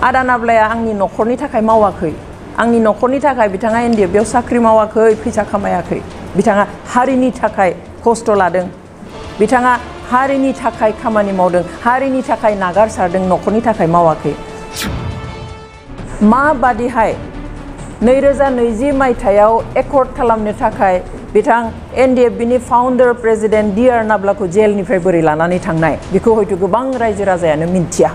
आदा नाब्लाया आंनि न'खरनि थाखाय मावाखै आंनि न'खरनि थाखाय बिथाङा NDF आव साख्रि मावाखै फैसा खामायाखै बिथाङा हारिनि थाखाय खस्थ' लादों बिथाङा हारिनि थाखाय खामानि मावदों हारिनि थाखाय नागारसारदों न'खरनि थाखाय मावाखै माबादिहाय 2020 मायथाइयाव एकर्ड खालामनो थाखाय बिथां NDF नि फाउन्डार प्रेसिडेन्ट DR नाब्लाखौ जेलनिफ्राय बोरै लानानै थांनाय बेखौ हयथ' गोबां रायजो राजायानो मिन्थिया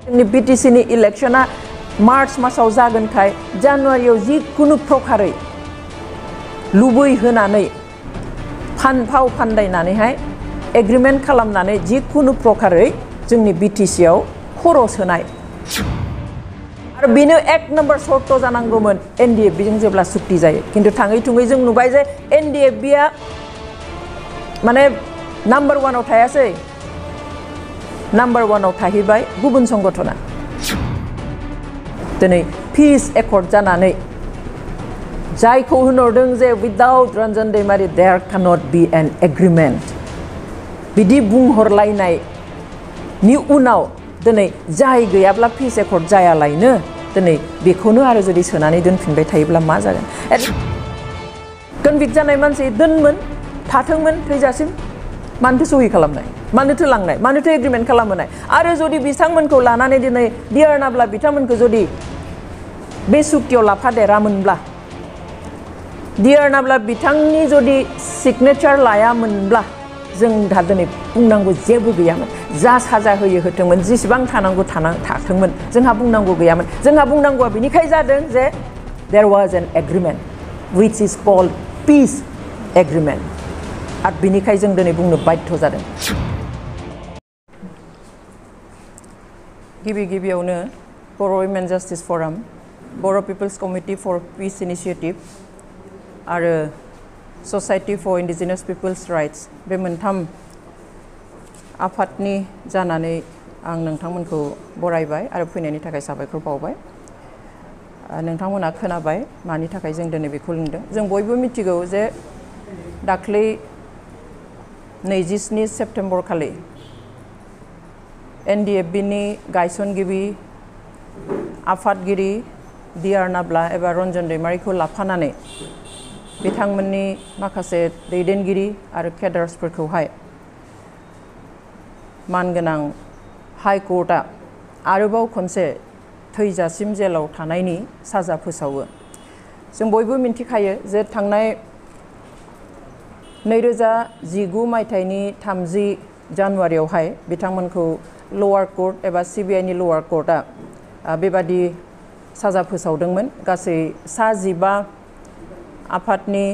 जोंनि BTC नि इलेक्शना मार्च मासाव जागोनखाय जानुवारियाव जिखुनु प्रकारै लुबैहोनानै फाव फान्दायनानैहाय एग्रिमेन्ट खालामनानै जिखुनु प्रकारै जोंनि BTC आव खर' सोनाय आरो बेनो 1 नम्बर सर्त जानांगौमोन NDF जों जेब्ला सुक्ति जायो किन्तु थाङै थुङै जों नुबाय जे NDF आ माने नाम्बार 1 आव थायासै नाम्बार 1 आव थाहैबाय गुबुन संगठना दिनै पिस एकर्ड जानानै जायखौ होनहरदों जे without Ranjan Daimary there cannot be an agreement बिदि बुंहरलायनायनि उनाव दिनै जाय गैयाब्ला पिस एकर्ड जायालायनो दिनै बेखौनो आरो जुदि सोनानै दोनफिनबाय थायोब्ला मा जागोन कनभिक्ट जानाय मानसि दोनमोन थाथोंमोन थैजासिम मानोथो सहि खालामनाय मानोथो लांनाय मानोथो एग्रीमेंट खालामनाय आरो जुदि बिथांमोनखौ लानानै दिनै DR नाब्ला बिथांमोनखौ जुदि बे सुक्तियाव लाफादेरामोनब्ला DR नाब्ला बिथांनि जुदि सिगनेचार लायामोनब्ला जों दा दिनै बुंनांगौ जेबो गैयामोन जा साजा होयो होथोंमोन जेसेबां थानांगौ थाथोंमोन जोंहा बुंनांगौ गैयामोन जोंहा बुंनांगौआ बिनिखाय जादों जे there was an agreement which is called peace agreement आरो बिनिखाय जों दिनै बुंनो बाध्य जादों गिबियावनो बर' वुमेन जास्टिस फराम बर' पिपल्स कमिटि फर पिस इनिशिएटिभ आरो ससाइटि फर इन्डिजिनास पिपल्स राइट्स बे मोनथाम आफादनि जानानै आं नोंथांमोनखौ बरायबाय आरो फैनायनि थाखाय साबायखर बावबाय नोंथांमोना खोनाबाय मानि थाखाय जों दिनै बेखौ लिंदों जों बयबो मिथिगौ जे दाख्लै 27 सेप्तेम्बर खालि NDF नि गायसनगिरि आफादगिरि DR नाब्ला एबा रन्जन दैमारीखौ लाफानानै बिथांमोननि माखासे दैदेनगिरि आरो केडार्सफोरखौहाय मानगोनां हाई कर्टआ आरोबाव खनसे थैजासिम जेलाव थानायनि साजा फोसावो जों बयबो मिन्थिखायो जे थांनाय 2019 मायथाइनि 30 जानुवारियावहाय बिथांमोनखौ लवार कर्ट एबा CBI नि लवार कर्टआ बेबादि साजा फोसावदोंमोन गासै 15 आफादनि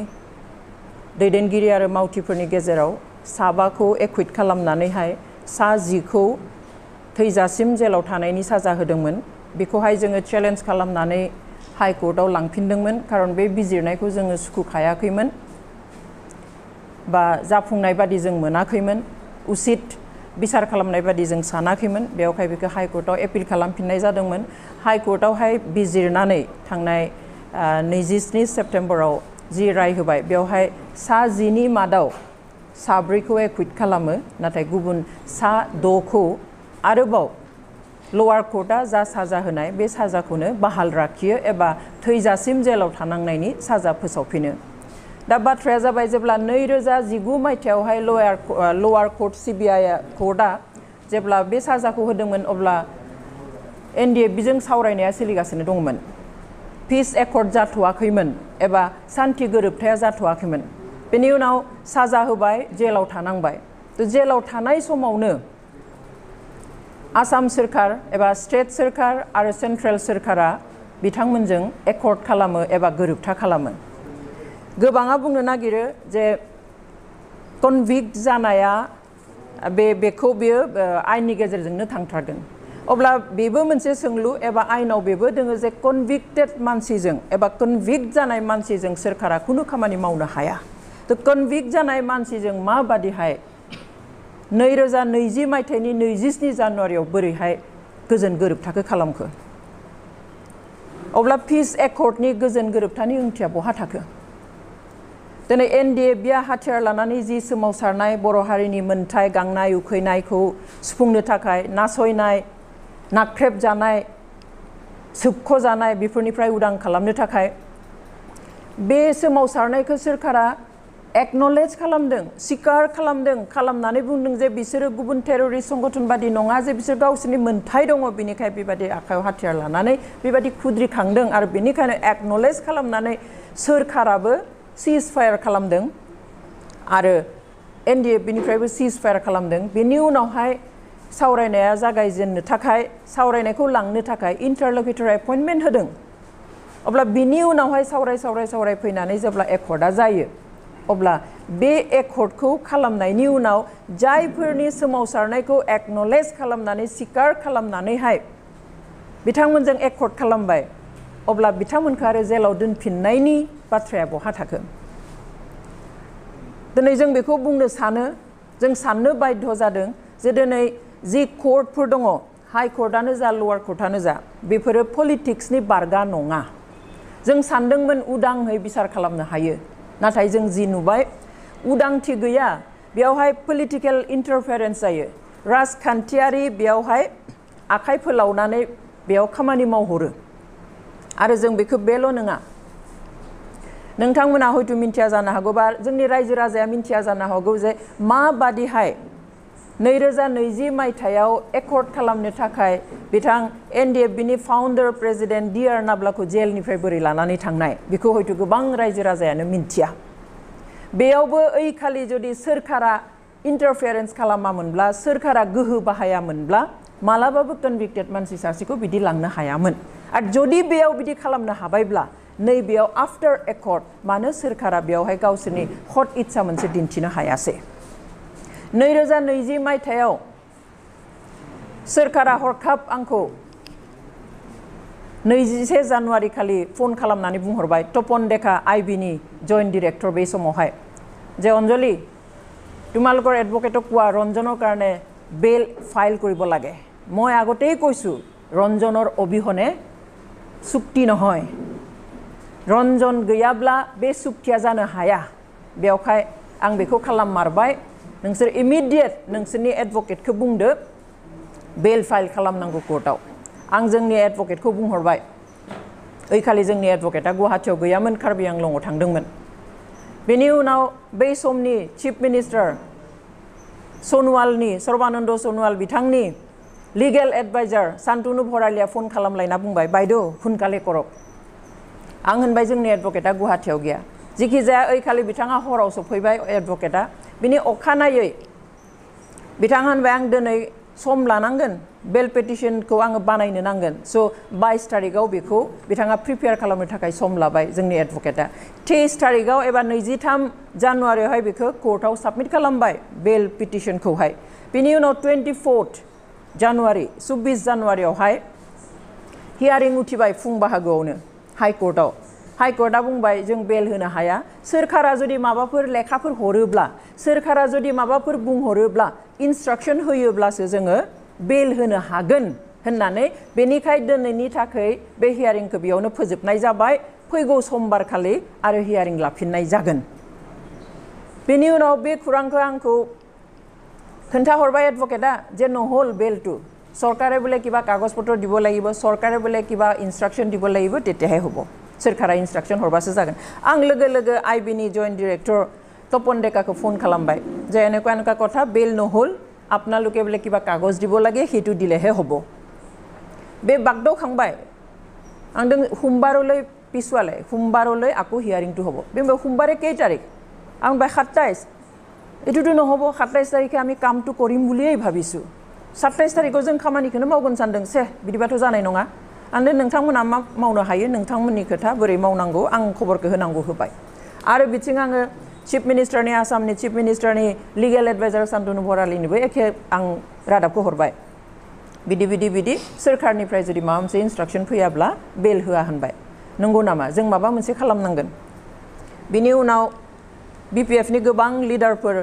दैदेनगिरि आरो मावथिफोरनि गेजेराव 7खौ एक्विट खालामनानैहाय 10खौ थैजासिम जेलाव थानायनि साजा होदोंमोन बेखौहाय जोङो चेलेन्ज खालामनानै हाई कर्टआव लांफिनदोंमोन खारन बे बिजिरनायखौ जोङो सुखुखायाखैमोन बा जाफुंनाय बादि जों मोनाखैमोन उचित बिसार खालामनाय बादि जों सानाखैमोन बेवहाय बेखौ हाई कर्टआव एपिल खालामफिननाय जादोंमोन हाई कर्टआवहाय बिजिरनानै थांनाय 27 सेप्तेम्बराव जि राय होबाय बेवहाय 10नि मादाव 9खौ एक्विट खालामो नाथाय गुबुन 6खौ आरोबाव लवार कर्टआ जा साजा होनाय बे साजाखौनो बहाल लाखियो एबा थैजासिम जेलाव थानांनायनि साजा फोसावफिनो दा बाथ्राया जाबाय जेब्ला 2019 मायथाइयावहाय लवार कर्ट CBI कर्टआ जेब्ला बे साजाखौ होदोंमोन अब्ला NDF जों सावरायनाया सोलिगासिनो दंमोन पिस एकर्ड जाथ'वाखैमोन एबा सान्थि गोरोबथाया जाथ'वाखैमोन बेनि उनाव साजा होबाय जेलाव थानांबाय जेलाव थानाय समावनो आसाम सोरखार एबा स्टेट सोरखार आरो सेन्ट्रेल सोरखारा बिथांमोनजों एकर्ड खालामो एबा गोरोबथा खालामो गोबाङा बुंनो नागिरो जे कनभिक्ट जानाया बेखौ बियो आयेननि गेजेरजोंनो थांथारगोन अब्ला बेबो मोनसे सोंलु एबा आयेनाव बेबो दोङो जे कनभिक्टेड मानसिजों एबा कनभिक्ट जानाय मानसिजों सोरखारा खुनु खामानि मावनो हाया थ' कनभिक्ट जानाय मानसिजों माबादिहाय 2020 मायथाइनि 27 जानुवारियाव बोरैहाय गोजोन गोरोबथाखौ खालामखो अब्ला पिस एकर्डनि गोजोन गोरोबथानि ओंथिया बहा थाखो दिनै NDF हाथियार लानानै जि सोमावसारनाय बर' हारिनि मोनथाय गांनाय उखैनायखौ सुफुंनो थाखाय नासयनाय नाख्रेबजानाय सोबख'जानाय बेफोरनिफ्राय उदां खालामनो थाखाय बे सोमावसारनायखौ सोरखारा एक्नलेज खालामदों स्वीकार खालामदों खालामनानै बुंदों जे बिसोरो गुबुन टेररिस्ट संगठन बादि नङा जे बिसोर गावसोरनि मोनथाय दङ बेनिखाय बेबादि आखायाव हाथियार लानानै बेबादि खुद्रिखांदों आरो बेनिखायनो एक्नलेज खालामनानै सोरखाराबो सिज फायार खालामदों आरो एनडिएफ बेनिफ्रायबो सिज फायार खालामदों बेनि उनावहाय सावरायनाया जागायजेननो थाखाय सावरायनायखौ लांनो थाखाय इन्टारलकिउटर एपइन्टमेन्ट होदों अब्ला बिनि उनावहाय सावराय फैनानै जेब्ला एकर्डआ जायो अब्ला बे एकर्डखौ खालामनायनि उनाव जायफोरनि सोमावसारनायखौ एक्नलेज खालामनानै स्वीकार खालामनानैहाय बिथांमोनजों एकर्ड खालामबाय अब्ला बिथांमोनखौ आरो जेलाव दोनफिननायनि बाथ्राया बहा थाखो दिनै जों बेखौ बुंनो सानो जों साननो बाध्य जादों जे दिनै जि कर्टफोर दङ हाई कर्टआनो जा लवार कर्टआनो जा बेफोरो पलिटिक्सनि बारगा नङा जों सानदोंमोन उदाङै बिसार खालामनो हायो नाथाय जों जि नुबाय उदांथि गैया बेयावहाय पलिटिकेल इन्टारफेरेन्स जायो राजखान्थियारि बेयावहाय आखाइ फोलावनानै बेयाव खामानि मावहरो आरो जों बेखौ बेल' नङा नोंथांमोना हयथ' मिन्थिया जानो हागौ बा जोंनि रायजो राजाया मिन्थिया जानो हागौ जे माबादिहाय 2020 मायथाइयाव एकर्ड खालामनो थाखाय बिथां एनडिएफ बिनि फाउन्डार प्रेसिडेन्ट डिआर नाब्लाखौ जेलनिफ्राय बोरै लानानै थांनाय बेखौ हयथ' गोबां रायजो राजायानो मिन्थिया बेयावबो ओइखालि जुदि सोरखारा इन्टारफेरेन्स खालामामोनब्ला सोरखारा गोहो बाहायामोनब्ला मालाबाबो कनभिक्टेड मानसि सासेखौ बिदि लांनो हायामोन आरो जुदि बेयाव बिदि खालामनो हाबायब्ला नैबेयाव आफ्टार एकर्ड मानो सोरखारा बेयावहाय गावसोरनि हट इच्छा मोनसे दिन्थिनो हायासै 2020 मायथाइयाव सोरखारा हरखाब आंखौ 21 जानुवारि खालि फन खालामनानै बुंहरबाय तपन डेका आईबीनि जइन्ट डिरेक्टर बे समावहाय जे अंजलि তোমালোকৰ এডভোকেটক কোৱা ৰঞ্জনৰ কাৰণে বেল ফাইল কৰিব লাগে মই আগতেই কৈছো ৰঞ্জনৰ অবিহনে চুক্তি নহয় रन्जन गैयाब्ला बे सुक्तिया जानो हाया बेवहाय आं बेखौ खालाममारबाय नोंसोर इमिडिएट नोंसोरनि एडभोकेटखौ बुंदो बेल फाइल खालामनांगौ कोर्टआव आं जोंनि एडभोकेटखौ बुंहरबाय ओइखालि जोंनि एडभोकेटआ गुवाहाटीयाव गैयामोन कार्बि आंलंआव थांदोंमोन बेनि उनाव बै समनि चिफ मिनिस्टार सनवालनि सर्बानन्द सनवाल बिथांनि लिगेल एडभाइजार शान्तनु भरालिया फन खालामलायना बुंबाय बायद' हुनकाले करक आं होनबाय जोंनि एडभोकेटआ गुवाहाटीयाव गैया जिखि जाया ओइखालि बिथाङा हराव सफैबाय एडभोकेटआ बिनि अखानायै बिथाङा होनबाय आं दिनै सम लानांगोन बेल पेटिशनखौ आङो बानायनो नांगोन स' 22 तारिखआव बेखौ बिथाङा प्रिपेयार खालामनो थाखाय सम लाबाय जोंनि एडभोकेटआ 23 तारिखआव एबा 23 जानुवारियावहाय बेखौ कोर्टआव साबमिट खालामबाय बेल पिटिशनखौहाय बिनि उनाव 24 जानुवारि 24 जानुवारियावहाय हियारिं उथिबाय फुं बाहागोआवनो हाई कोर्टआ बुंबाय जों बेल होनो हाया सोरखारा जुदि माबाफोर लेखाफोर हरोब्ला सोरखारा जुदि माबाफोर बुंहरोब्ला इन्सट्राक्शन होयोब्लासो जोङो बेल होनो हागोन होननानै बेनिखाय दिनैनि थाखाय बे हियारिंखौ बेयावनो फोजोबनाय जाबाय फैगौ समबार खालि आरो हियारिं लाफिननाय जागोन बेनि उनाव बे खुरांखौ आंखौ खोन्थाहरबाय एडभोकेटआ जे নহ'ल बेल टु सरकारे बोले किबा कागज पत्र দিব লাগিব सरकारे बोले किबा इन्सट्राक्शन দিব লাগিব তেতিয়াহে হ'ব सोरखारा इन्सट्राक्शन हरबासो जागोन आं लोगो लोगो आईबीनि जइन्ट डिरेक्टर तपन डेकाखौ फन खालामबाय जे এনেকুৱা কথা बेल নহ'ल আপোনালোকে बोले किबा कागज দিব লাগে हेतु दिलेহে হ'ব बे बागदाव खांबाय आं सोमबारলৈ पिसुवाले सोमबारলৈ आको हियारिंটো হ'ব बे सोमबारे केই तारिख आं बाय 27 एटुটো নহ'ব 27 तारिखे আমি কামটো কৰিম বুলিয়েই ভাবিছো 27 तारिखआव जों खामानिखौनो मावगोन सानदों से बिदिबाथ' जानाय नङा आंनो नोंथांमोना मा मावनो हायो नोंथांमोननि खोथा बोरै मावनांगौ आं खबरखौ होनांगौ होबाय आरो बिथिं आङो चिफ मिनिस्टारनि आसामनि चिफ मिनिस्टारनि लिगेल एडभाइजार शान्तनु भरालिनिबो एखे आं रादाबखौ हरबाय बिदि सोरखारनिफ्राय जुदि माबा मोनसे इन्सट्राक्शन फैयाब्ला बेल होआ होनबाय नंगौ नामा जों माबा मोनसे खालामनांगोन बिनि उनाव बिपिएफनि गोबां लिडारफोर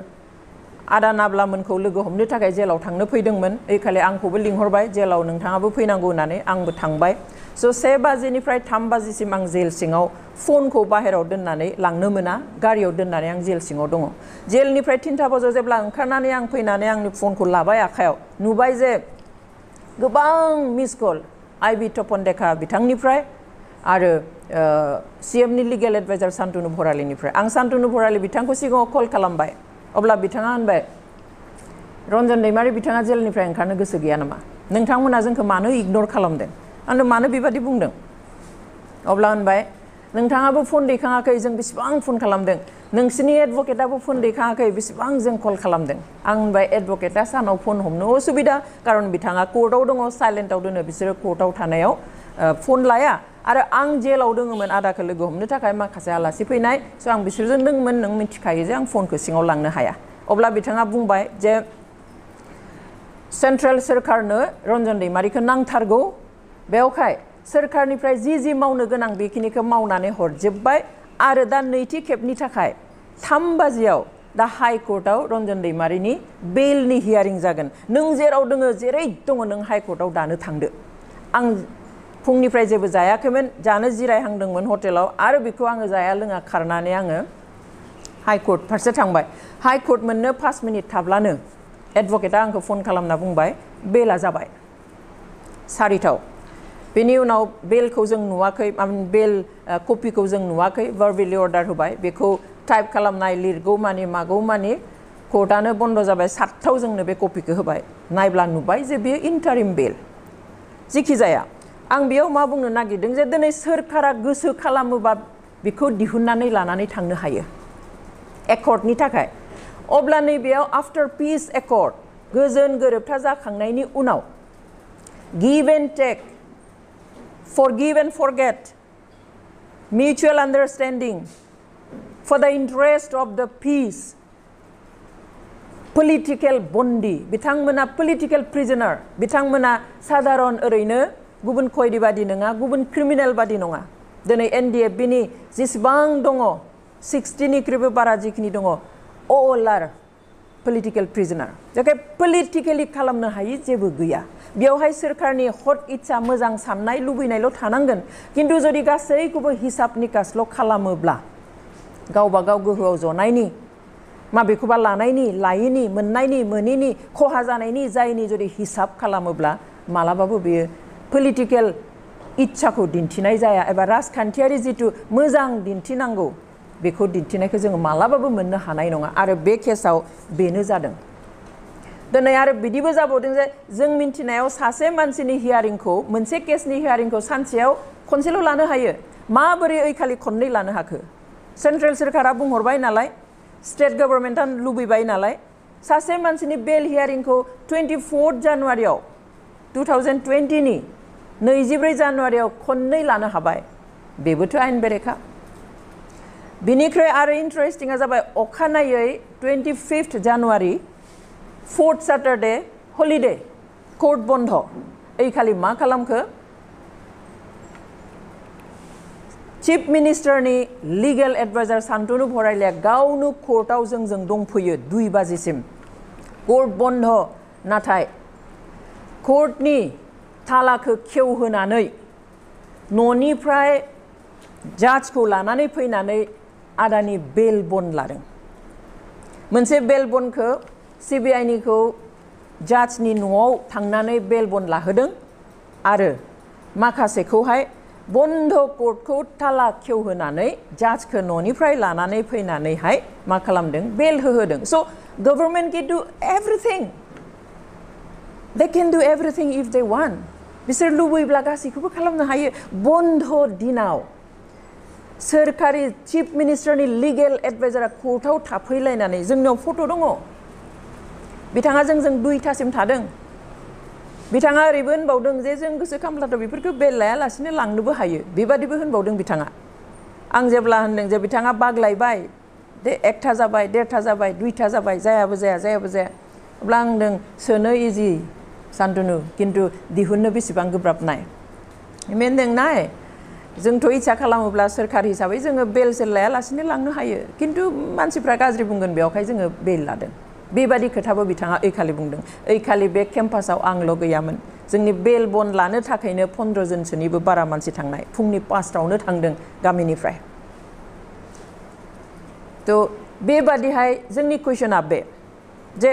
आदा नाब्लामोनखौ लोगो हमनो थाखाय जेलाव थांनो फैदोंमोन ओइखालि आंखौबो लिंहरबाय जेलाव नोंथाङाबो फैनांगौ होननानै आंबो थांबाय स' 1 बाजिनिफ्राय 3 बाजिसिम आं जेल सिङाव फनखौ बाहेरायाव दोननानै लांनो मोना गारियाव दोननानै आं जेल सिङाव दङ जेलनिफ्राय 3 बाजियाव जेब्ला ओंखारनानै आं फैनानै आंनि फनखौ लाबाय आखायाव नुबाय जे गोबां मिस कल आइबि तपन देखा बिथांनिफ्राय आरो CM नि लिगेल एडभाइजार सान्तनु भरालीनिफ्राय आं सान्तनु भराली बिथांखौ सिगाङाव कल खालामबाय अब्ला बिथाङा होनबाय रन्जन दैमारि बिथाङा जेलनिफ्राय ओंखारनो गोसो गैया नामा नोंथांमोना जोंखौ मानो इगनर खालामदों आंनो मानो बेबादि बुंदों अब्ला होनबाय नोंथाङाबो फन दैखाङाखै जों बेसेबां फन खालामदों नोंसिनि एडभकेटआबो फन दैखाङाखै बेसेबां जों कल खालामदों आं होनबाय एडभकेटआ सानाव फन हमनो असुबिदा खारन बिथाङा कोर्टआव दङ साइलेन्टआव दोनो बिसोरो कोर्टआव थानायाव फन लाया आरो आं जेलाव दङमोन आदाखौ लोगो हमनो थाखाय माखासे आलासि फैनाय स' आं बिसोरजों दङमोन नों मिथिखायो जे आं फनखौ सिङाव लांनो हाया अब्ला बिथाङा बुंबाय जे सेन्ट्रेल सोरखारनो रन्जन दैमारिखौ नांथारगौ बेवहाय सोरखारनिफ्राय जि मावनो गोनां बेखिनिखौ मावनानै हरजोबबाय आरो दा नैथि खेबनि थाखाय 3 बाजियाव दा हाइ कर्टआव रन्जन दैमारिनि बेलनि हियारिं जागोन नों जेराव दङ जेरै दङ नों हाइ कर्टआव दानो थांदो आं फुंनिफ्राय जेबो जायाखैमोन जानो जिरायहांदोंमोन हटेलाव आरो बेखौ आङो जाया लोङा खारनानै आङो हाइ कर्ट फारसे थांबाय हाइ कर्ट मोननो 5 मिनिट थाब्लानो एडभकेटआ आंखौ फन खालामना बुंबाय बेला जाबाय 4टाव बेनि उनाव बेलखौ जों नुवाखै बेल कपिखौ जों नुवाखै भार्बेलि अर्डार होबाय बेखौ टाइप खालामनाय लिरगौ मानि मागौ मानि कोर्टआनो बन्द जाबाय 7टाव जोंनो बे कपिखौ होबाय नायब्ला नुबाय जे बेयो इन्टारिम बेल जिखि जाया आं बेयाव मा बुंनो नागिरदों जे दिनै सोरखारा गोसो खालामोबा बेखौ दिहुननानै लानानै थांनो हायो एकर्डनि थाखाय अब्ला नैबेयाव आफ्टार पिस एकर्ड गोजोन गोरोबथा जाखांनायनि उनाव give and tech forgive and forget mutual understanding for the interest of the peace political bondi बिथांमोना political prisoner बिथांमोना साधारन ओरैनो गुबुन खयदी बादि नङा गुबुन क्रिमिनेल बादि नङा दिनै NDFB नि जेसेबां दङ 60 निख्रुइबो बारा जिखिनि दङ all are political prisoner जायखि politically खालामनो हायि जेबो गैया बेवहाय सोरखारनि हट इच्छा मोजां साननाय लुबैनायल' थानांगोन किन्तु जुदि गासैखौबो हिसाब निकासल' खालामोब्ला गावबा गाव गोहोआव जनायनि माबेखौबा लानायनि लायिनि मोननायनि मोनिनि खहा जानायनि जायनि जुदि हिसाब खालामोब्ला मालाबाबो बेयो पलिटिकेल इच्छाखौ दिन्थिनाय जाया एबा राजखान्थियारि जिथु मोजां दिन्थिनांगौ बेखौ दिन्थिनायखौ जोङो मालाबाबो मोननो हानाय नङा आरो बे केसाव बेनो जादों दिनै आरो बिदिबो जाबावदों जे जों मिन्थिनायाव सासे मानसिनि हियारिंखौ मोनसे केसनि हियारिंखौ सानसेयाव खनसेल' लानो हायो माबोरै ओइखालि खननै लानो हाखो सेन्ट्रेल सोरखारा बुंहरबाय नालाय स्टेट गभर्नमेन्टआ लुबैबाय नालाय सासे मानसिनि बेल हियारिंखौ 24 जानुवारियाव 2020 नि 24 जानुवारियाव खननै लानो हाबाय बेबोथ' आयेन बेरेखा बिनिख्रुइ आरो इन्टारेस्टिंआ जाबाय अखानायै 25 January 4th Saturday holiday court बन्द ओइखालि मा खालामखो चिफ मिनिस्टारनि लिगेल एडभाइजार सान्तनु भरालीया गावनो कोर्टआव जोंजों दंफैयो 2 बाजिसिम कोर्ट बन्द नाथाय कोर्टनि तालाखौ खेवहोनानै न'निफ्राय जाजखौ लानानै फैनानै आदानि बेल बन्द लादों मोनसे बेल बन्दखौ CBI निखौ जाजनि न'आव थांनानै बेल बन्द लाहोदों आरो माखासेखौहाय बन्द कोर्टखौ ताला खेवहोनानै जाजखौ न'निफ्राय लानानै फैनानैहाय मा खालामदों बेल होहोदों स' government can do everything they can do everything if they want बिसोर लुबैब्ला गासैखौबो खालामनो हायो बन्द दिनाव सोरखारि चिफ मिनिस्टारनि लिगेल एडभाइजारा कोर्टआव थाफैलायनानै जोंनाव फट' दङ बिथाङा जोंजों 2टासिम थादों बिथाङा ओरैबो होनबावदों जे जों गोसो खामब्लाथ' बेफोरखौ बेल लायालासिनो लांनोबो हायो बेबादिबो होनबावदों बिथाङा आं जेब्ला होनदों जे बिथाङा बाग्लायबाय दे 1था जाबाय 1.5था जाबाय 2था जाबाय जायाबो जाया अब्ला आं होनदों सोनो इजि सान्तनु किन्तु दिहुननो बेसेबां गोब्राब नाय होनदों नाय जोंथ' इच्छा खालामोब्ला सोरखार हिसाबै जोङो बेल सेल लायालासिनो लांनो हायो किन्तु मानसिफ्रा गाज्रि बुंगोन बेवहाय जोङो बेल लादों बेबादि खोथाबो बिथाङा ओइखालि बुंदों ओइखालि बे केम्पासाव आंल' गैयामोन जोंनि बेल बन्द लानो थाखायनो 15 जनसोनिबो बारा मानसि थांनाय फुंनि 5टावनो थांदों गामिनिफ्राय थ' बेबादिहाय जोंनि कुइसना बे जे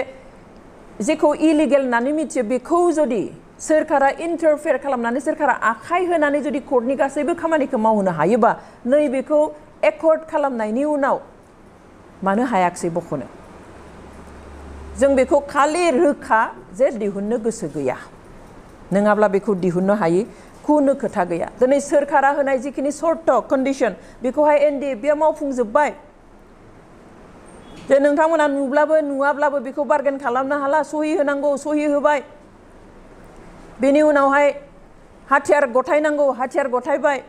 जेखौ इलिगेल होननानै मिथियो बेखौ जुदि सोरखारा इन्टारफेयार खालामनानै सोरखारा आखाइ होनानै जुदि कर्टनि गासैबो खामानिखौ मावहोनो हायोबा नैबेखौ एकर्ड खालामनायनि उनाव मानो हायाखसै बख'नो जों बेखौ खालि रोखा जे दिहुननो गोसो गैया नङाब्ला बेखौ दिहुननो हायि खुनु खोथा गैया दिनै सोरखारा होनाय जिखिनि सर्त कन्डिशन बेखौहाय एनडिएफबिआ मावफुंजोब्बाय जे नोंथांमोना नुब्लाबो नुवाब्लाबो बेखौ बारगेन खालामनो हाला सहि होनांगौ सहि होबाय बेनि उनावहाय हाथियार गथायनांगौ हाथियार गथायबाय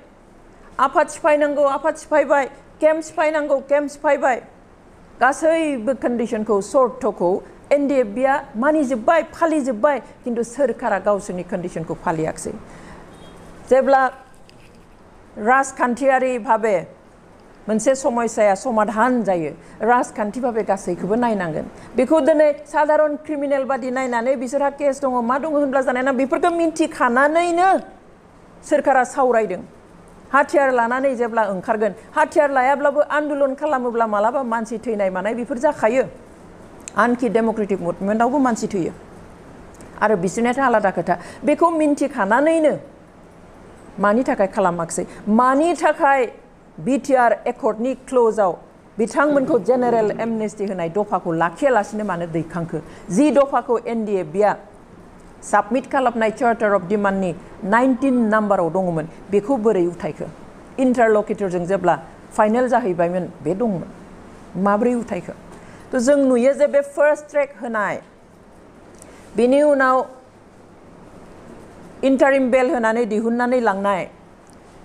आफाद सिफायनांगौ आफाद सिफायबाय केम्प सिफायनांगौ केम्प सिफायबाय गासैबो कन्डिशनखौ सर्तखौ एनडिएफबिआ मानिजोब्बाय फालिजोब्बाय खिन्थु सोरखारा गावसोरनि कन्डिशनखौ फालियाखसै जेब्ला राजखान्थियारि भाबे मोनसे समस्याया समाधान जायो राजखान्थि भाबे गासैखौबो नायनांगोन बेखौ दिनै साधारन क्रिमिनेल बादि नायनानै बिसोरहा केस दङ मा दङ होनब्ला जानाय ना बेफोरखौ मिन्थिखानानैनो सोरखारा सावरायदों हाथियार लानानै जेब्ला ओंखारगोन हाथियार लायाब्लाबो आन्दोलन खालामोब्ला मालाबा मानसि थैनाय मानाय बेफोर जाखायो आनखि डेम'क्रेटिक मुभमेन्टआवबो मानसि थैयो आरो बिसोरनियाथ' आलादा खोथा बेखौ मिन्थिखानानैनो मानि थाखाय खालामाखसै मानि थाखाय बिटिआर एकर्डनि क्लोजआव बिथांमोनखौ जेनेरेल एमनेस्टि होनाय दफाखौ लाखियालासिनो मानो दैखांखो जि दफाखौ एनडिएफबिआ साबमिट खालामनाय चार्टार अफ डिमान्डनि 19 नाम्बाराव दङमोन बेखौ बोरै उथायखो इन्टारलकिटरजों जेब्ला फाइनेल जाहैबायमोन बे दंमोन माब्रै उथायखो तो जों नुयो जे बे फार्स्ट ट्रेक होनाय बेनि उनाव इन्टारिम बेल होनानै दिहुननानै लांनाय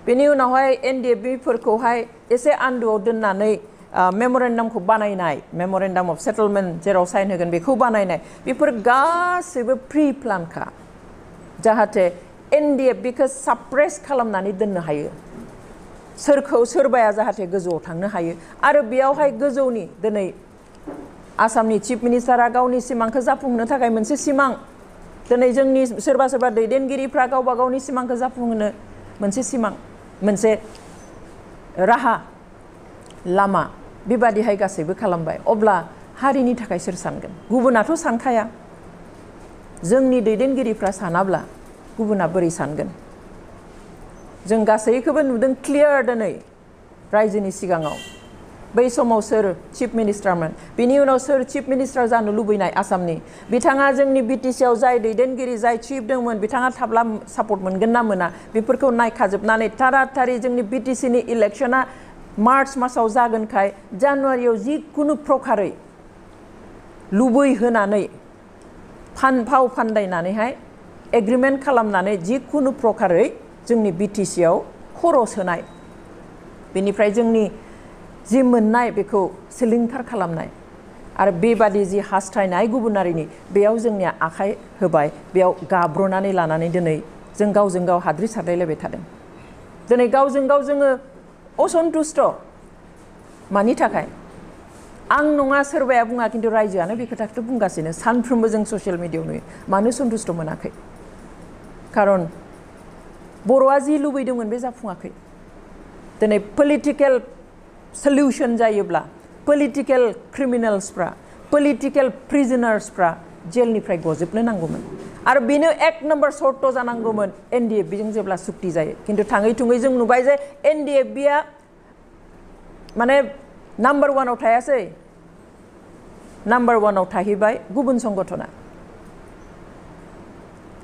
बेनि उनावहाय एनडिएफबिफोरखौहाय एसे आन्दोआव दोननानै मेम'रेन्डामखौ बानायनाय मेम'रेन्डाम अफ सेटलमेन्ट जेराव साइन होगोन बेखौ बानायनाय बेफोर गासैबो प्रि प्लानखा जाहाथे एनडिएफबिखौ साप्रेस खालामनानै दोननो हायो सोरखौ सोरबाया जाहाथे गोजौआव थांनो हायो आरो बेयावहाय गोजौनि दिनै आसामनि चिफ मिनिस्टारा गावनि सिमांखौ जाफुंहोनो थाखाय मोनसे सिमां दिनै जोंनि सोरबा सोरबा दैदेनगिरिफ्रा गावबा गावनि सिमांखौ जाफुंहोनो मोनसे सिमां मोनसे राहा लामा बेबादिहाय गासैबो खालामबाय अब्ला हारिनि थाखाय सोर सानगोन गुबुनाथ' सानखाया जोंनि दैदेनगिरिफ्रा सानाब्ला गुबुना बोरै सानगोन जों गासैखौबो नुदों क्लियार दिनै रायजोनि सिगाङाव बै समाव सोर चिफ मिनिस्टारमोन बिनि उनाव सोर चिफ मिनिस्टार जानो लुबैनाय आसामनि बिथाङा जोंनि बिटिसिआव जाय दैदेनगिरि जाय चिफ दंमोन बिथाङा थाब्ला सापर्ट मोनगोन ना मोना बेफोरखौ नायखाजोबनानै थाराथारि जोंनि बिटिसिनि इलेक्शना मार्च मासाव जागोनखाय जानुवारियाव जिखुनु प्रकारै लुबैहोनानै फाव फान्दायनानैहाय एग्रिमेन्ट खालामनानै जिखुनु प्रकारै जोंनि बिटिसिआव खर' सोनाय बेनिफ्राय जोंनि जि मोननाय बेखौ सिलिंखार खालामनाय आरो बेबादि जि हास्थायनाय गुबुनारिनि बेयाव जोंनिया आखाइ होबाय बेयाव गाब्रनानै लानानै दिनै जों गावजों गाव हाद्रि सारलायलायबाय थादों दिनै गावजों गाव जोङो असन्तुष्ट मानि थाखाय आं नङा सोरबाया बुङा खिन्थु रायजोआनो बे खोथाखौ बुंगासिनो सानफ्रोमबो जों ससियेल मिडियायाव नुयो मानो सन्तुष्ट मोनाखै खारन बर'आ जि लुबैदोंमोन बे जाफुङाखै दिनै पलिटिकेल सल्युशन जायोब्ला पलिटिकेल क्रिमिनेल्सफ्रा पलिटिकेल प्रिजनार्सफ्रा जेलनिफ्राय गजोबनो नांगौमोन आरो बेनो एक नम्बर सर्त जानांगौमोन एनडिएफबिजों जेब्ला सुक्ति जायो खिन्थु थाङै थुङै जों नुबाय जे एनडिएफबिआ माने नाम्बार वानाव थायासै नाम्बार वानाव थाहैबाय गुबुन संगठना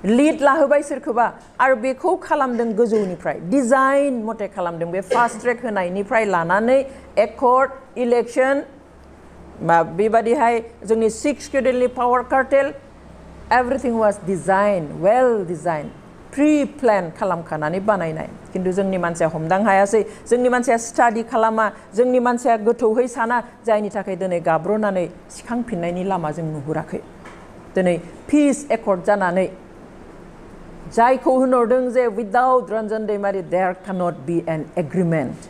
लिड लाहोबाय सोरखौबा आरो बेखौ खालामदों गोजौनिफ्राय डिजाइन मथे खालामदों बे फास्ट ट्रेक होनायनिफ्राय लानानै एकर्ड इलेक्शन बा बेबादिहाय जोंनि 6 शेड्युलनि पावार कार्टेल everything was design well design pre plan खालामखानानै बानायनाय खिन्थु जोंनि मानसिया हमदां हायासै जोंनि मानसिया स्टाडि खालामा जोंनि मानसिया गोथौहै साना जायनि थाखाय दिनै गाब्रनानै सिखांफिननायनि लामा जों नुहुराखै दिनै पिस एकर्ड जानानै जायखौ होनहरदों जे without Ranjan Daimary there cannot be an agreement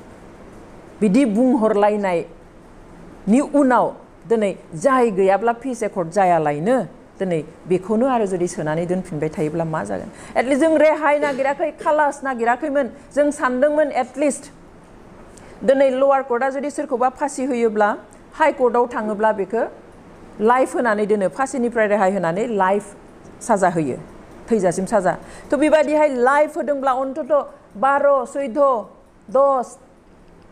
बिदि बुंहरलायनायनि उनाव दिनै जाय गैयाब्ला पिस एकर्ड जायालायनो दिनै बेखौनो आरो जुदि सोनानै दोनफिनबाय थायोब्ला मा जागोन एटलिस्ट जों रेहाय नागिराखै खालास नागिराखैमोन जों सानदोंमोन एटलिस्ट दिनै लवार कर्टआ जुदि सोरखौबा फासि होयोब्ला हाई कर्टआव थाङोब्ला बेखौ लाइफ होनानै दोनो फासिनिफ्राय रेहाय होनानै लाइफ साजा होयो थैजासिम साजा थ' बेबायदिहाय लाइफ होदोंब्ला अन्तत 12, 14, 10,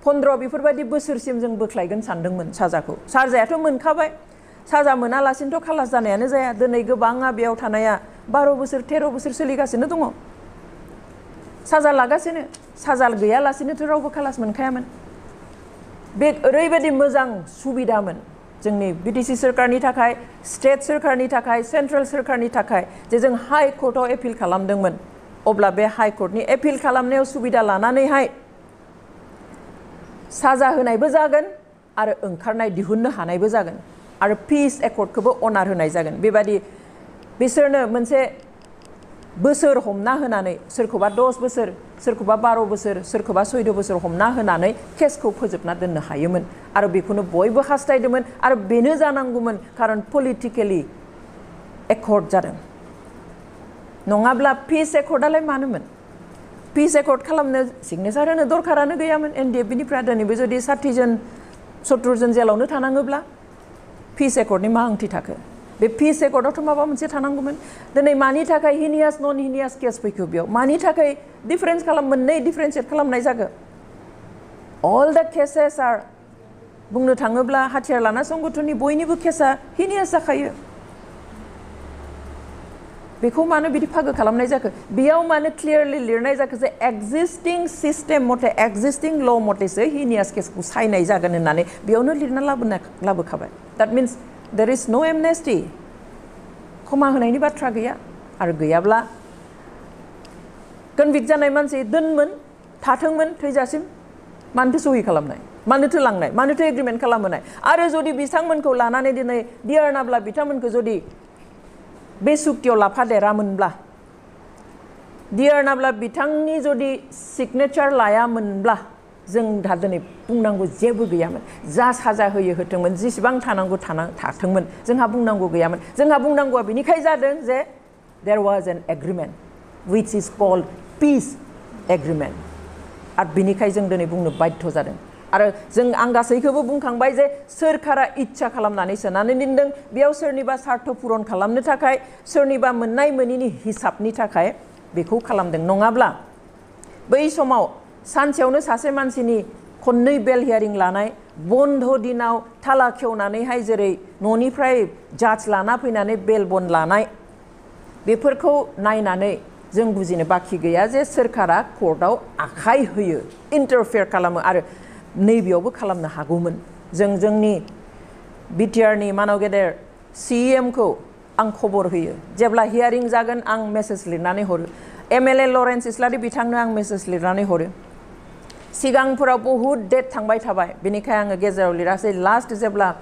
15 बेफोरबायदि बोसोरसिम जों बोख्लायगोन सानदोंमोन साजाखौ साजायाथ' मोनखाबाय साजा मोनालासिनोथ' खालास जानायानो जाया दिनै गोबाङा बेयाव थानाया 12 बोसोर 13 बोसोर सोलिगासिनो दङ साजा लागासिनो साजा गैयालासिनोथ' रावबो खालास मोनखायामोन बे ओरैबायदि मोजां सुबिदामोन जोंनि बिटिसि सोरखारनि थाखाय स्टेट सोरखारनि थाखाय सेन्ट्रेल सोरखारनि थाखाय जे जों हाई कर्टआव एपिल खालामदोंमोन अब्ला बे हाई कर्टनि एपिल खालामनायाव सुबिदा लानानैहाय साजा होनायबो जागोन आरो ओंखारनाय दिहुननो हानायबो जागोन आरो पिस एकर्डखौबो अनार होनाय जागोन बेबायदि बिसोरनो मोनसे बोसोर हमना होनानै सोरखौबा 10 बोसोर सोरखौबा 12 बोसोर सोरखौबा 14 बोसोर हमना होनानै केसखौ फोजोबना दोननो हायोमोन आरो बेखौनो बयबो हास्थायदोंमोन आरो बेनो जानांगौमोन खारन पलिटिकेलि एकर्ड जादों नङाब्ला पिस एकर्डआलाय मानोमोन पिस एकर्ड खालामनो सिगनेचार होनो दरखारानो गैयामोन एनडिएफबिनिफ्राय दिनैबो जुदि 60 जन 70 जन जेलावनो थानाङोब्ला पिस एकर्डनि मा ओंथि थाखो बे पिस एकर्डआवथ' माबा मोनसे थानांगौमोन दिनै मानि थाखाय हिनियास नन हिनियास केस फैखो बेयाव मानि थाखाय डिफारेन्स मोननै डिफारेन्सियेट खालामनाय जागो अल द केसेस आर बुंनो थाङोब्ला हाथियार लाना संगठननि बयनिबो केसा हिनियास जाखायो बेखौ मानो बिदि फागो खालामनाय जाखो बेयाव मानो क्लियारलि लिरनाय जाखो जे एक्जिस्टिं सिस्टेम मथे एक्जिस्टिं ल मथेसो हिनियास केसखौ सायनाय जागोन होननानै बेयावनो लिरना लाबोखाबाय दैट मिन्स देयर इज नो एमनेस्टी क्षमा होनायनि बाथ्रा गैया आरो गैयाब्ला कनभिक्ट जानाय मानसि दोनमोन थाथोंमोन थैजासिम मानोथो सहि खालामनाय मानोथो लांनाय मानोथो एग्रिमेन्ट खालामहोनाय आरो जुदि बिथांमोनखौ लानानै दिनै दियारनाब्ला बिथांमोनखौ जुदि बे सुक्तियाव लाफादेरामोनब्ला दियारनाब्ला बिथांनि जुदि सिगनेचार लायामोनब्ला जों दा दिनै बुंनांगौ जेबो गैयामोन जा साजा होयो होथोंमोन जेसेबां थानांगौ थाथोंमोन जोंहा बुंनांगौ गैयामोन जोंहा बुंनांगौआ बिनिखाय जादों जे there was an agreement which is called peace agreement आरो बिनिखाय जों दिनै बुंनो बाध्य जादों आरो जों आं गासैखौबो बुंखांबाय जे सोरखारा इच्छा खालामनानै सोनानै दोनदों बेयाव सोरनिबा स्वार्थ पुरन खालामनो थाखाय सोरनिबा मोननाय मोनिनि हिसाबनि थाखाय बेखौ खालामदों नङाब्ला बै समाव सानसेयावनो सासे मानसिनि खननै बेल हियारिं लानाय बन्द दिनाव थाला खेवनानैहाय जेरै न'निफ्राय जाज लाना फैनानै बेल बन्द लानाय बेफोरखौ नायनानै जों बुजिनो बाखि गैया जे सोरखारा कर्टआव आखाइ होयो इन्टारफेयार खालामो आरो नैबेयावबो खालामनो हागौमोन जों जोंनि बिटिआरनि मानव गेदेर सिएमखौ आं खबर होयो जेब्ला हियारिं जागोन आं मेसेज लिरनानै हरो एमएलए लरेन्स इस्लारि बिथांनो आं मेसेज लिरनानै हरो सिगांफोराव बहुद डेट थांबाय थाबाय बेनिखाय आङो गेजेराव लिरासै लास्ट जेब्ला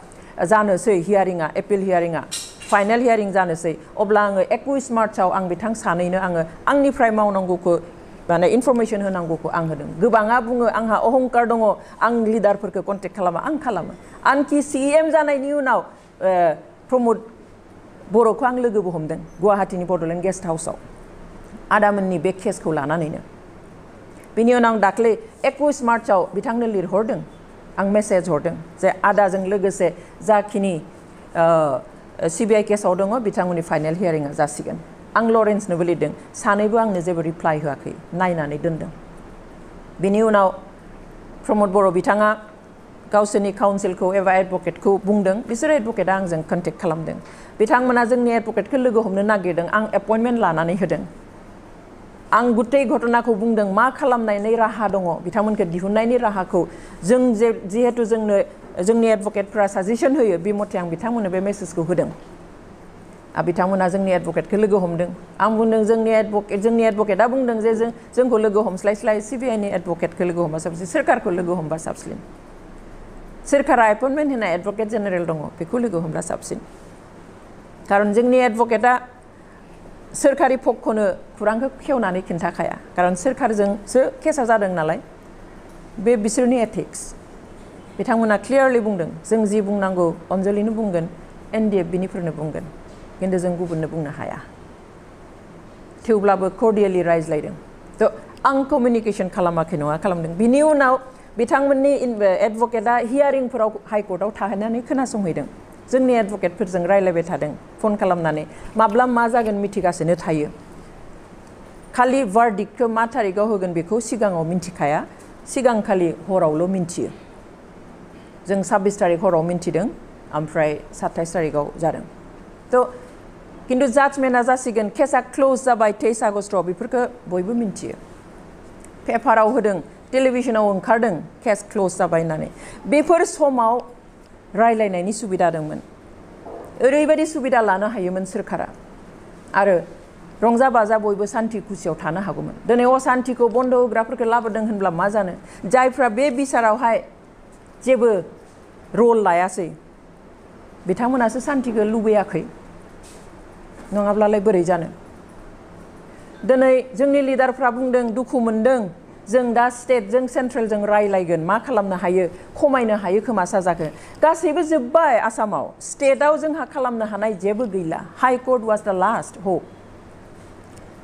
जानोसै हियारिंआ एपिल हियारिंआ फाइनेल हियारिं जानोसै अब्ला आङो 21 मार्चआव आं बिथां सानैनो आङो आंनिफ्राय मावनांगौखौ माने इनफरमेसन होनांगौखौ आं होदों गोबाङा बुङो आंहा अहंकार दङ आं लिडारफोरखौ कन्टेक्ट खालामा आं खालामो आनखि सिएम जानायनि उनाव प्रमोद बर'खौ आं लोगोबो हमदों गुवाहाटीनि बड'लेण्ड गेस्ट हाउसआव आदामोननि बे केसखौ लानानैनो बिनि उनाव आं दाख्लै 21 मार्चआव बिथांनो लिरहरदों आं मेसेज हरदों जे आदाजों लोगोसे जाखिनि सिबिआइ केसाव दङ बिथांमोननि फाइनेल हियारिंआ जासिगोन आं लरेन्सनोबो लिरदों सानैबो आंनो जेबो रिप्लाइ होआखै नायनानै दोनदों बिनि उनाव प्रमोद बर' बिथाङा गावसोरनि काउन्सिलखौ एबा एडभकेटखौ बुंदों बिसोर एडभकेटआ आंजों कन्टेक्ट खालामदों बिथांमोना जोंनि एडभकेटखौ लोगो हमनो नागिरदों आं एपइन्टमेन्ट लानानै होदों आं गुतै घटनाखौ बुंदों मा खालामनायनि राहा दङ बिथांमोनखौ दिहुननायनि राहाखौ जों जिहेतु जोंनो जोंनि एडभकेटफ्रा साजेसन होयो बे मथे आं बिथांमोननो बे मेसेजखौ होदों बिथांमोना जोंनि एडभकेटखौ लोगो हमदों आं बुंदों जोंनि एडभकेटआ बुंदों जे जोंखौ लोगो हमस्लायस्लाय सिबिआइनि एडभकेटखौ लोगो हमबा साबसिन सोरखारखौ लोगो हमबा साबसिन सोरखारा एपइन्टमेन्ट होनाय एडभकेट जेनेरेल दङ बेखौ लोगो हमब्ला साबसिन खारन जोंनि एडभकेटआ सोरखारि पक्षनो खुरांखौ खेवनानै खिन्थाखाया खारन सोरखारजोंसो केसा जादों नालाय बे बिसोरनि एथिक्स बिथांमोना क्लियारलि बुंदों जों जि बुंनांगौ अनजलिनो बुंगोन एनडिएफबिनिफोरनो बुंगोन खिन्थु जों गुबुननो बुंनो हाया थेवब्लाबो कर्डियेलि रायज्लायदों थ' आं कमिउनिकेसन खालामाखै नङा खालामदों बिनि उनाव बिथांमोननि एडभकेटआ हियारिंफोराव हाइकर्टआव थाहैनानै खोनासंहैदों जोंनि एडभकेटफोरजों रायज्लायबाय थादों फन खालामनानै माब्ला मा जागोन मिथिगासिनो थायो खालि भार्डिक्टखौ मा थारिखआव होगोन बेखौ सिगाङाव मिन्थिखाया सिगांखालि हरावल' मिन्थियो जों 26 तारिख हराव मिन्थिदों ओमफ्राय 27 तारिखआव जादों थ' किन्तु जाजमेन्टआ जासिगोन केसा क्लोज जाबाय 23 आगस्टआव बेफोरखौ बयबो मिन्थियो पेपाराव होदों टेलिभिजनाव ओंखारदों केस क्लोज जाबाय होननानै बेफोर समाव रायलायनायनि सुबिदा दंमोन ओरैबायदि सुबिदा लानो हायोमोन सोरखारा आरो रंजा बाजा बयबो सान्थि खुसियाव थानो हागौमोन दिनै असान्थिखौ बन्द होग्राफोरखौ लाबोदों होनब्ला मा जानो जायफ्रा बे बिसारावहाय जेबो रल लायासै बिथांमोनासो सान्थिखौ लुबैयाखै नङाब्लालाय बोरै जानो दिनै जोंनि लिडारफ्रा बुंदों दुखु मोनदों जों दा स्टेटजों सेन्ट्रेलजों रायलायगोन मा खालामनो हायो खमायनो हायो खोमा साजाखौ गासैबो जोब्बाय आसामाव स्टेटआव जोंहा खालामनो हानाय जेबो गैला हाइ कर्ट वाज द लास्ट होप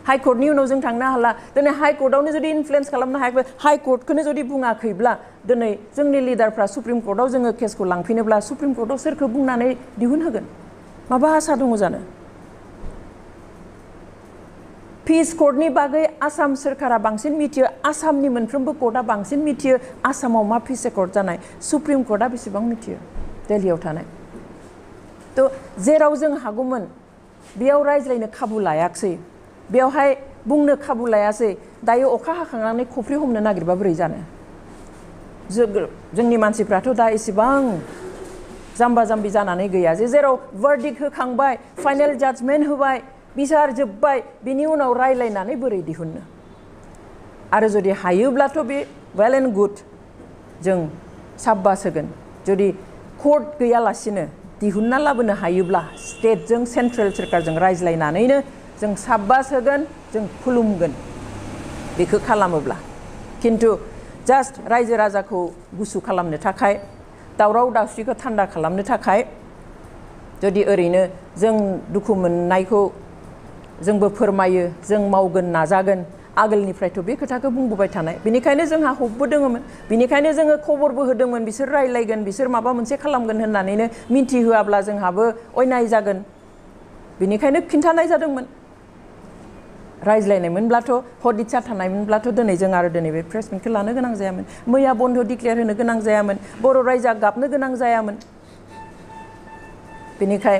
हाइ कर्टनि उनाव जों थांनो हाला दिनै हाइ कर्टआवनो जुदि इनफ्लुयेन्स खालामनो हायाखै हाइ कर्टखौनो जुदि बुङाखैब्ला दिनै जोंनि लिडारफ्रा सुप्रिम कर्टआव जोङो केसखौ लांफिनोब्ला सुप्रिम कर्टआव सोरखौ बुंनानै दिहुनहोगोन माबा आसा दङ जानो पिस कर्टनि बागै आसाम सोरखारा बांसिन मिथियो आसामनि मोनफ्रोमबो कर्टआ बांसिन मिथियो आसामाव मा पिस कर्ट जानाय सुप्रिम कर्टआ बेसेबां मिथियो दिल्लीयाव थानाय थ' जेराव जों हागौमोन बेयाव रायज्लायनो खाबु लायाखसै बेवहाय बुंनो खाबु लायासै दायो अखा हाखांनानै खफ्रि हमनो नागिरबा बोरै जानो जोंनि मानसिफ्राथ' दा एसेबां जाम्बा जाम्बि जानानै गैया जे जेराव भार्डिक्ट होखांबाय फाइनेल जाजमेन्ट होबाय बिसार जोब्बाय बिनि उनाव रायलायनानै बोरै दिहुननो आरो जुदि हायोब्लाथ' बे वेल एन्ड गुड जों साब्बास होगोन जुदि कर्ट गैयालासिनो दिहुनना लाबोनो हायोब्ला स्टेटजों सेन्ट्रेल सोरखारजों रायज्लायनानैनो जों साब्बास होगोन जों खुलुमगोन बेखौ खालामोब्ला किन्तु जास्ट रायजो राजाखौ गुसु खालामनो थाखाय दावराव दावसिखौ थान्दा खालामनो थाखाय जुदि ओरैनो जों दुखु मोननायखौ जोंबो फोरमायो जों मावगोन नाजागोन आगोलनिफ्रायथ' बे खोथाखौ बुंबोबाय थानाय बेनिखायनो जोंहा हपबो दङमोन बेनिखायनो जोङो खबरबो होदोंमोन बिसोर रायलायगोन बिसोर माबा मोनसे खालामगोन होननानैनो मिन्थिहोआब्ला जोंहाबो अयनाय जागोन बेनिखायनो खिन्थानाय जादोंमोन रायज्लायनायमोनब्लाथ' हदिसा थानायमोनब्लाथ' दिनै जों आरो दिनै बे प्रेस मिटखौ लानो गोनां जायामोन मैया बन्द डिक्लेयार होनो गोनां जायामोन बर' रायजोआ गाबनो गोनां जायामोन बेनिखाय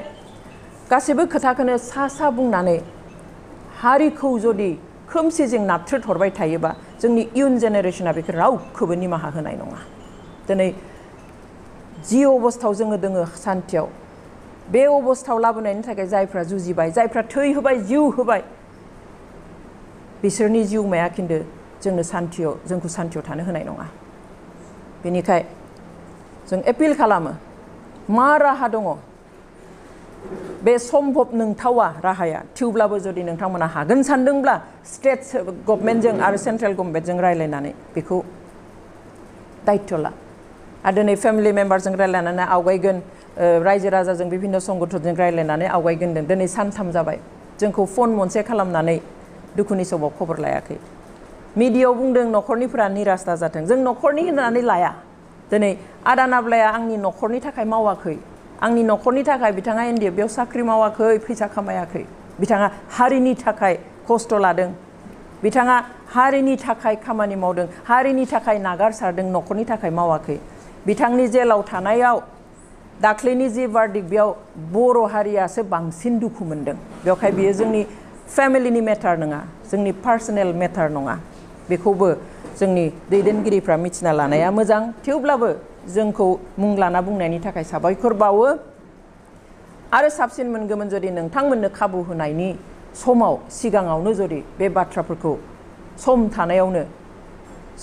गासैबो खोथाखौनो सा सा बुंनानै हारिखौ जुदि खोमसिजों नाथ्रोद हरबाय थायोबा जोंनि इयुन जेनेरेसना बेखौ रावखौबो निमाहा होनाय नङा दिनै जि अबस्थायाव जोङो दोङो सान्थियाव बे अबस्थायाव लाबोनायनि थाखाय जायफ्रा जुजिबाय जायफ्रा थै होबाय जिउ होबाय बिसोरनि जिउमाया खिन्थु जोंखौ सान्थियाव थानो होनाय नङा बेनिखाय जों एपिल खालामो मा राहा दङ बे सम्भब नंथावा राहाया थेवब्लाबो जुदि नोंथांमोना हागोन सानदोंब्ला स्टेट गभर्नमेन्टजों आरो सेन्ट्रेल गभर्नमेन्टजों रायलायनानै बेखौ दायित्व ला आरो दिनै फेमिलि मेम्बारजों रायलायनानै आवगायगोन रायजो राजाजों बिभिन्न संगठनजों रायलायनानै आवगायगोन दिनै सानथाम जाबाय जोंखौ फन मोनसे खालामनानै दुखुनि समाव खबर लायाखै मिडियायाव बुंदों न'खरनिफोरा निराश दाजाथों जों न'खरनि होननानै लाया दिनै आदा नाब्लाया आंनि न'खरनि थाखाय मावाखै आंनि न'खरनि थाखाय बिथाङा एनडिएफबियाव साख्रि मावाखै फैसा खामायाखै बिथाङा हारिनि थाखाय खस्थ' लादों बिथाङा हारिनि थाखाय खामानि मावदों हारिनि थाखाय नागारसारदों न'खरनि थाखाय मावाखै बिथांनि जेलाव थानायाव दाख्लैनि जि भार्डिक्ट बेयाव बर' हारियासो बांसिन दुखु मोनदों बेवहाय बियो जोंनि फेमिलिनि मेटार नङा जोंनि पार्सनेल मेटार नङा बेखौबो जोंनि दैदेनगिरिफ्रा मिथिना लानाया मोजां थेवब्लाबो जोंखौ मुं लाना बुंनायनि थाखाय साबायखर बावो आरो साबसिन मोनगौमोन जुदि नोंथांमोननो खाबु होनायनि समाव सिगाङावनो जुदि बे बाथ्राफोरखौ सम थानायावनो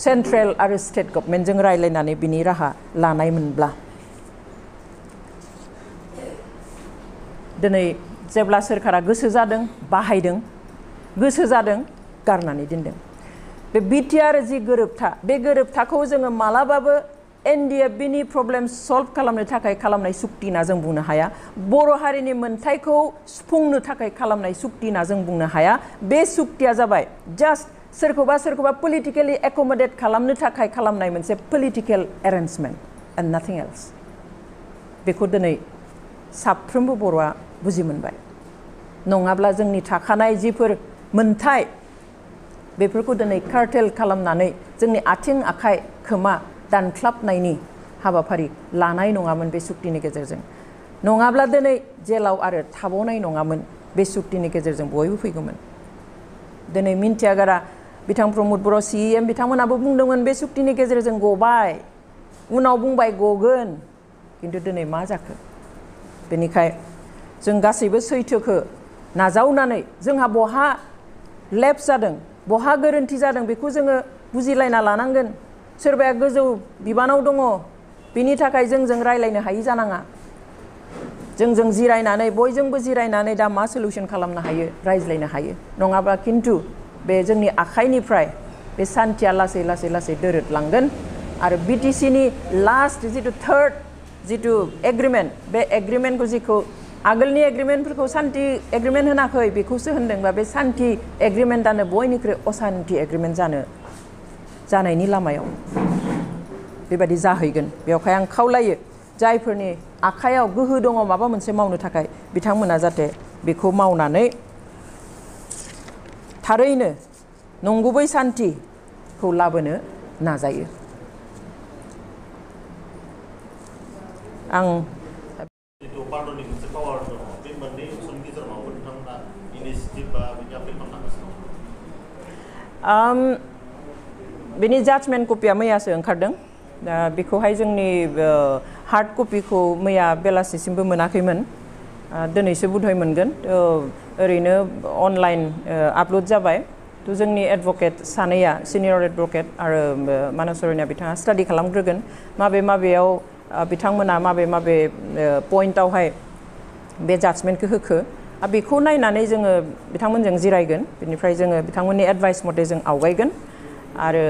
सेन्ट्रेल आरो स्टेट गभर्नमेन्टजों रायलायनानै बिनि राहा लानायमोनब्ला दिनै जेब्ला सोरखारा गोसो जादों बाहायदों गोसो जादों गारनानै दोनदों बे बिटिआर जि गोरोबथा बे गोरोबथाखौ जोङो मालाबाबो एनडिएफबिनि प्रब्लेम सल्भ खालामनो थाखाय खालामनाय सुक्ति होनना जों बुंनो हाया बर' हारिनि मोन्थायखौ सुफुंनो थाखाय खालामनाय सुक्ति होनना जों बुंनो हाया बे सुक्तिया जाबाय जास्ट सोरखौबा पलिटिकेलि एकमडेट खालामनो थाखाय खालामनाय मोनसे पलिटिकेल एरेन्जमेन्ट एन्ड नाथिं एल्स बेखौ दिनै साफ्रोमबो बर'आ बुजि मोनबाय नङाब्ला जोंनि थाखानाय जिफोर मोन्थाय बेफोरखौ दिनै कार्टेल खालामनानै जोंनि आथिं आखाइ खोमा दानख्लाबनायनि हाबाफारि लानाय नङामोन बे सुक्तिनि गेजेरजों नङाब्ला दिनै जेलाव आरो थाबावनाय नङामोन बे सुक्तिनि गेजेरजों बयबो फैगौमोन दिनै मिन्थियागारा बिथां प्रमद बर' CEM बिथांमोनाबो बुंदोंमोन बे सुक्तिनि गेजेरजों गबाय उनाव बुंबाय गगोन किन्तु दिनै मा जाखो बेनिखाय जों गासैबो सैथोखौ नाजावनानै जोंहा बहा लेप्स जादों बहा गोरोन्थि जादों बेखौ जोङो बुजिलायना लानांगोन सोरबाया गोजौ बिबानाव दङ बिनि थाखाय जोंजों रायलायनो हायि जानाङा जोंजों जिरायनानै बयजोंबो जिरायनानै दा मा सल्युसन खालामनो हायो रायज्लायनो हायो नङाबा किन्तु बे जोंनि आखाइनिफ्राय बे सान्थिया लासै लासै लासै दोरोदलांगोन आरो BTCनि लास्ट जितु थार्ड जितु एग्रिमेन्ट बे एग्रिमेन्टखौ जिखौ आगोलनि एग्रिमेन्टफोरखौ सान्थि एग्रिमेन्ट होनाखै बेखौसो होनदोंबा बे सान्थि एग्रिमेन्टआनो बयनिख्रुइ असान्थि एग्रिमेन्ट जानायनि लामायाव बेबायदि जाहैगोन बेवहाय आं खावलायो जायफोरनि आखायाव गोहो दङ माबा मोनसे मावनो थाखाय बिथांमोना जाहाथे बेखौ मावनानै थारैनो नंगुबै सान्थिखौ लाबोनो नाजायो आं पार्टनि मोनसे पावार दङ बे मोननै अपसननि गेजेराव माबाफोर नोंथांमोना इनिसिएटिभ बा बिदि आपिल खालामगासिनो बेनि जाजमेन्ट कपिया मैयासो ओंखारदों दा बेखौहाय जोंनि हार्ड कपिखौ मैया बेलासिसिमबो मोनाखैमोन दिनैसो बुधय मोनगोन ओरैनो अनलाइन आपल'ड जाबाय थ' जोंनि एडभकेट सानैया सिनियर एडभकेट आरो मानस सरनिया बिथाङा स्टाडि खालामग्रोगोन माबेयाव बिथांमोना माबे पइन्टआवहाय बे जाजमेन्टखौ होखो बेखौ नायनानै जोङो बिथांमोनजों जिरायगोन बिनिफ्राय जोङो बिथांमोननि एडभाइस मथे जों आवगायगोन आरो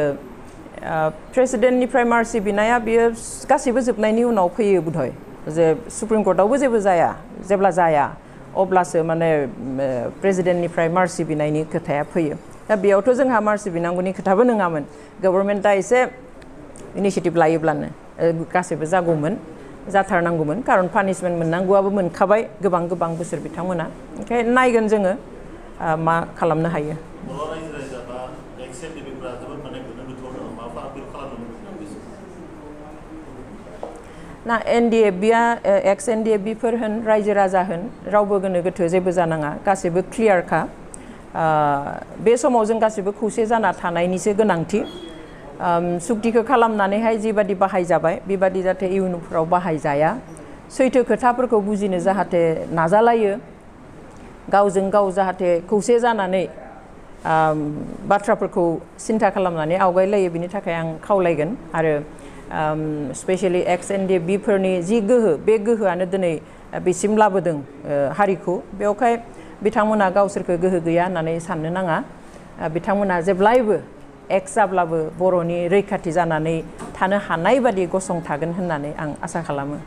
प्रेसिडेन्टनिफ्राय मार्सि बिनाया बियो गासैबो जोबनायनि उनाव फैयो बुधय जे सुप्रिम कर्टआवबो जेब्ला जाया अब्लासो माने प्रेसिडेन्टनिफ्राय मार्सि बिनायनि खोथाया फैयो दा बेयावथ' जोंहा मार्सि बिनांगौनि खोथाबो नङामोन गभर्नमेन्टआ एसे इनिसिएटिभ लायोब्लानो गासैबो जागौमोन जाथारनांगौमोन कारन पानिशमेन्ट मोननांगौआबो मोनखाबाय गोबां बोसोर बिथांमोना ओंखायनो नायगोन जोङो मा खालामनो हायो ना NDFBआ एक्स NDFBफोर होन रायजो राजा होन रावबो गोनो गोथो जेबो जानाङा गासैबो क्लियारखा बे समाव जों गासैबो खौसे जाना थानायनिसो गोनांथि सुक्तिखौ खालामनानैहाय जिबादि बाहायजाबाय बेबादि जाहाथे इयुनफ्राव बाहायजाया सैथो खोथाफोरखौ बुजिनो जाहाथे नाजालायो गावजों गाव जाहाथे खौसे जानानै बाथ्राफोरखौ सिन्था खालामनानै आवगायलायो बिनि थाखाय आं खावलायगोन आरो स्पेशली एक्स NDFBफोरनि जि गोहो बे गोहोआनो दिनै बेसिम लाबोदों हारिखौ बेवहाय बिथांमोना गावसोरखौ गोहो गैया होननानै साननो नाङा बिथांमोना जेब्लायबो एक्स जाब्लाबो बर'नि रैखाथि जानानै थानो हानाय बादि गसंथागोन होननानै आं आसा खालामो